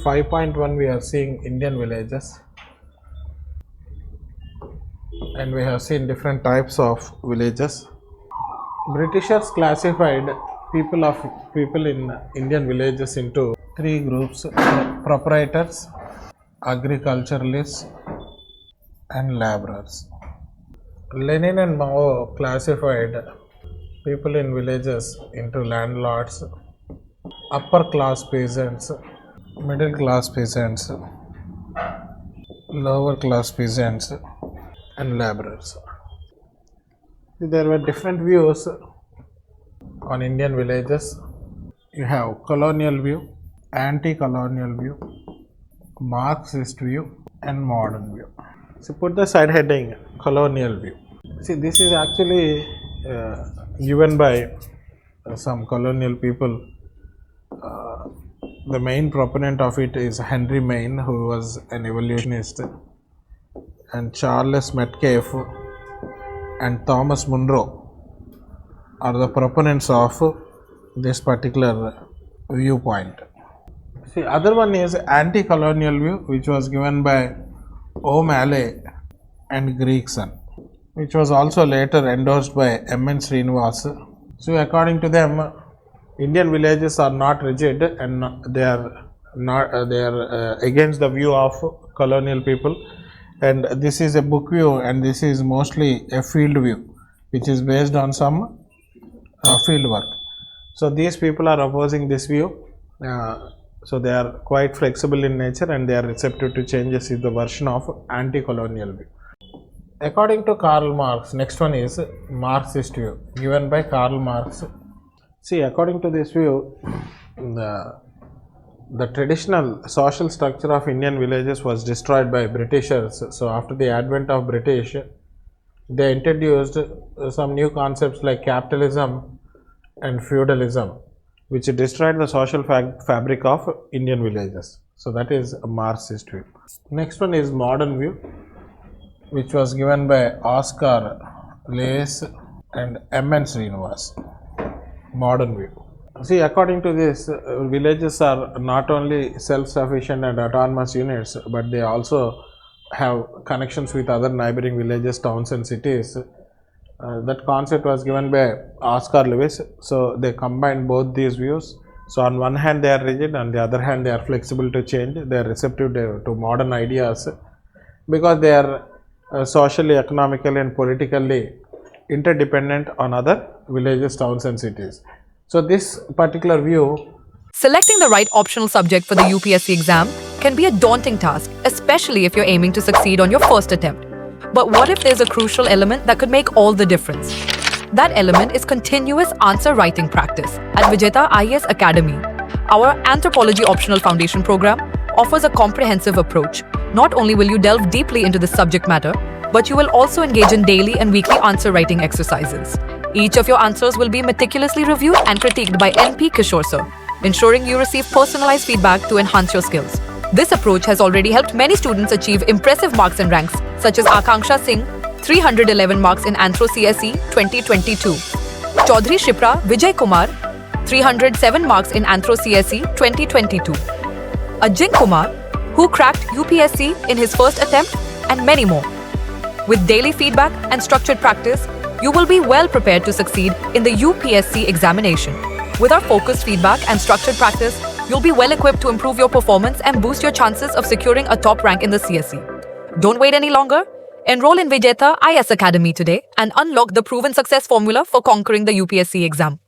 5.1 we are seeing Indian villages, and we have seen different types of villages. Britishers classified people in Indian villages into three groups: proprietors, agriculturalists, and laborers. Lenin and Mao classified people in villages into landlords, upper class peasants, middle class peasants, lower class peasants, and laborers. There were different views on Indian villages. You have colonial view, anti-colonial view, Marxist view, and modern view. So put the side heading colonial view. See, this is actually given by some colonial people. The main proponent of it is Henry Maine, who was an evolutionist, and Charles Metcalfe and Thomas Munro are the proponents of this particular viewpoint. See, other one is anti-colonial view, which was given by O'Malley and Gregson, which was also later endorsed by M.N. Srinivas. So, according to them, Indian villages are not rigid, and they are against the view of colonial people. And this is a book view, and this is mostly a field view, which is based on some field work. So these people are opposing this view. So they are quite flexible in nature, and they are receptive to changes. Is the version of anti-colonial view. According to Karl Marx, next one is Marxist view, given by Karl Marx. See, according to this view, the traditional social structure of Indian villages was destroyed by Britishers. So after the advent of British, they introduced some new concepts like capitalism and feudalism, which destroyed the social fabric of Indian villages. So that is a Marxist view. Next one is modern view, which was given by Oscar Lace and M.N. Srinivas. Modern view. See, according to this, villages are not only self-sufficient and autonomous units, but they also have connections with other neighboring villages, towns, and cities. That concept was given by Oscar Lewis. So they combine both these views. So on one hand they are rigid, on the other hand they are flexible to change. They are receptive to modern ideas because they are socially, economically, and politically interdependent on other villages, towns, and cities. So this particular view. Selecting the right optional subject for the UPSC exam can be a daunting task, especially if you're aiming to succeed on your first attempt. But what if there's a crucial element that could make all the difference? That element is continuous answer writing practice. At Vijetha IAS Academy, our Anthropology Optional Foundation program offers a comprehensive approach. Not only will you delve deeply into the subject matter, but you will also engage in daily and weekly answer writing exercises. Each of your answers will be meticulously reviewed and critiqued by P Kishore Sir, ensuring you receive personalized feedback to enhance your skills. This approach has already helped many students achieve impressive marks and ranks, such as Akanksha Singh, 311 marks in Anthro CSE 2022. Chaudhary Shipra Vijay Kumar, 307 marks in Anthro CSE 2022. Ajin Kumar, who cracked UPSC in his first attempt, and many more. With daily feedback and structured practice, you will be well prepared to succeed in the UPSC examination. With our focused feedback and structured practice, you'll be well equipped to improve your performance and boost your chances of securing a top rank in the CSE. Don't wait any longer. Enroll in Vijetha IAS Academy today and unlock the proven success formula for conquering the UPSC exam.